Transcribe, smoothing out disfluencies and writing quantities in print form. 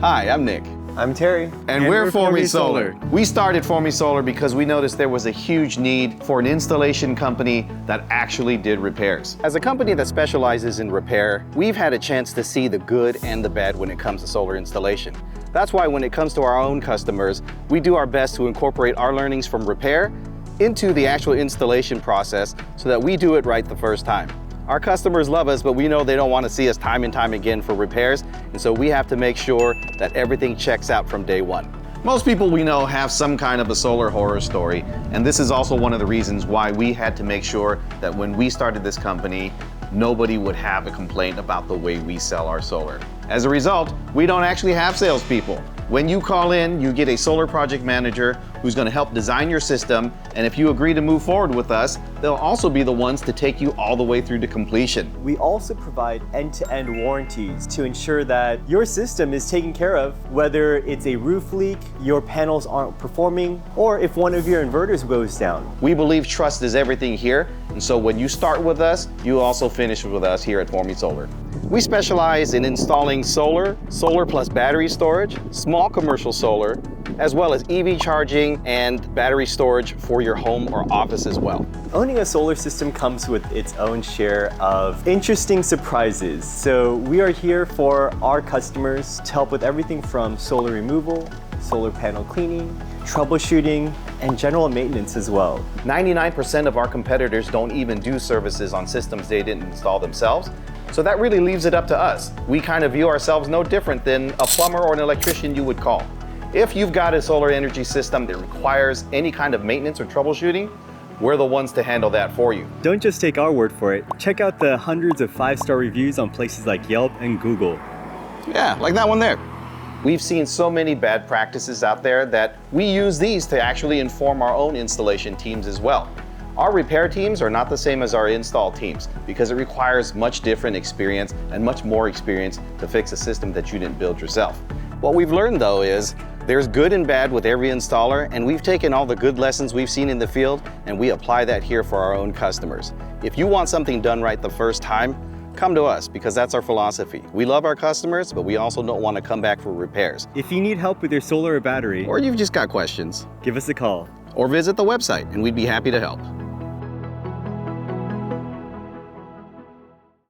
Hi, I'm Nick. I'm Terry. And we're Forme Solar. We started Forme Solar because we noticed there was a huge need for an installation company that actually did repairs. As a company that specializes in repair, we've had a chance to see the good and the bad when it comes to solar installation. That's why when it comes to our own customers, we do our best to incorporate our learnings from repair into the actual installation process so that we do it right the first time. Our customers love us, but we know they don't want to see us time and time again for repairs, and so we have to make sure that everything checks out from day one. Most people we know have some kind of a solar horror story, and this is also one of the reasons why we had to make sure that when we started this company, nobody would have a complaint about the way we sell our solar. As a result, we don't actually have salespeople. When you call in, you get a solar project manager who's going to help design your system, and if you agree to move forward with us, they'll also be the ones to take you all the way through to completion. We also provide end-to-end warranties to ensure that your system is taken care of, whether it's a roof leak, your panels aren't performing, or if one of your inverters goes down. We believe trust is everything here, and so when you start with us, you also finish with us here at Forme Solar. We specialize in installing solar plus battery storage, small commercial solar, as well as EV charging and battery storage for your home or office as well. Owning a solar system comes with its own share of interesting surprises. So we are here for our customers to help with everything from solar removal, solar panel cleaning, troubleshooting, and general maintenance as well. 99% of our competitors don't even do services on systems they didn't install themselves. So that really leaves it up to us. We kind of view ourselves no different than a plumber or an electrician you would call. If you've got a solar energy system that requires any kind of maintenance or troubleshooting, we're the ones to handle that for you. Don't just take our word for it. Check out the hundreds of 5-star reviews on places like Yelp and Google. Yeah, like that one there. We've seen so many bad practices out there that we use these to actually inform our own installation teams as well. Our repair teams are not the same as our install teams because it requires much different experience and much more experience to fix a system that you didn't build yourself. What we've learned though is there's good and bad with every installer, and we've taken all the good lessons we've seen in the field and we apply that here for our own customers. If you want something done right the first time, come to us because that's our philosophy. We love our customers, but we also don't want to come back for repairs. If you need help with your solar or battery, or you've just got questions, give us a call. Or visit the website and we'd be happy to help.